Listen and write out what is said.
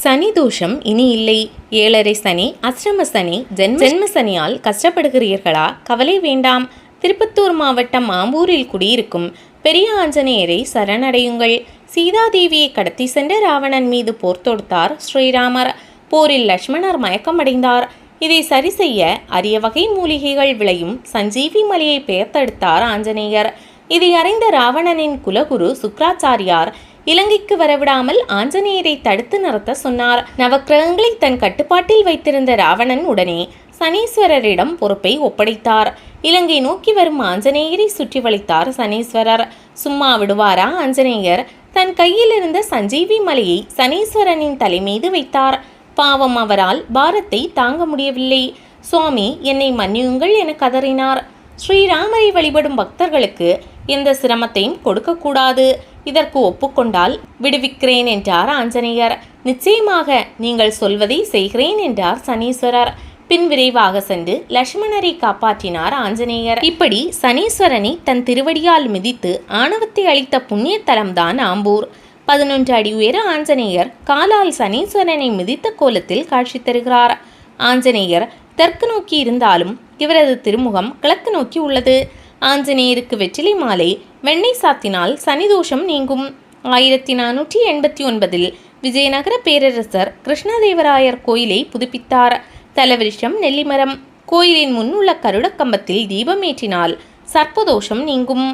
சனி தோஷம் இனி இல்லை. 7.5 சனி, அஷ்டம சனி, ஜென்ம சனியால் கஷ்டப்படுகிறீர்களா? கவலை வேண்டாம். திருப்பத்தூர் மாவட்டம் ஆம்பூரில் குடியிருக்கும் பெரிய ஆஞ்சநேயரை சரணடையுங்கள். சீதாதேவியை கடத்தி சென்ற ராவணன் மீது போர் தொடுத்தார் ஸ்ரீராமர். போரில் லட்சுமணர் மயக்கமடைந்தார். இதை சரி செய்ய அரிய வகை மூலிகைகள் விளையும் சஞ்சீவி மலையை பெயர்த்தெடுத்தார் ஆஞ்சநேயர். இதை அறிந்த ராவணனின் குலகுரு சுக்ராச்சாரியார் இலங்கைக்கு வரவிடாமல் ஆஞ்சநேயரை தடுத்து நிறுத்த சொன்னார். நவக்கிரகங்களை தன் கட்டுப்பாட்டில் வைத்திருந்த ராவணன் உடனே சனீஸ்வரரிடம் பொறுப்பை ஒப்படைத்தார். இலங்கை நோக்கி வரும் ஆஞ்சநேயரை சுற்றி வளைத்தார் சனீஸ்வரர். சும்மா விடுவாரா ஆஞ்சநேயர்? தன் கையில் இருந்த சஞ்சீவி மலையை சனீஸ்வரனின் தலை மீது வைத்தார். பாவம், அவரால் பாரத்தை தாங்க முடியவில்லை. சுவாமி, என்னை மன்னியுங்கள் என கதறினார். ஸ்ரீராமரை வழிபடும் பக்தர்களுக்கு எந்த சிரமத்தையும் கொடுக்கக்கூடாது. இதற்கு ஒப்புக்கொண்டால் விடுவிக்கிறேன் என்றார் ஆஞ்சநேயர். நிச்சயமாக நீங்கள் சொல்வதை செய்கிறேன் என்றார் சனீஸ்வரர். பின் விரைவாக சென்று லட்சுமணரை காப்பாற்றினார் ஆஞ்சநேயர். இப்படி சனீஸ்வரனை தன் திருவடியால் மிதித்து ஆணவத்தை அளித்த புண்ணிய தலம்தான் ஆம்பூர். 11 அடி உயர ஆஞ்சநேயர் காலால் சனீஸ்வரனை மிதித்த கோலத்தில் காட்சி தருகிறார். ஆஞ்சநேயர் தெற்கு நோக்கி இருந்தாலும் இவரது திருமுகம் கிழக்கு நோக்கி உள்ளது. ஆஞ்சநேயருக்கு வெற்றிலை மாலை வெண்ணெய் சாத்தினால் சனிதோஷம் நீங்கும். 1489 விஜயநகர பேரரசர் கிருஷ்ணதேவராயர் கோயிலை புதுப்பித்தார். தலவிருஷம் நெல்லிமரம். கோயிலின் முன் உள்ள கருடக்கம்பத்தில் தீபமேற்றினால் சர்ப்பதோஷம் நீங்கும்.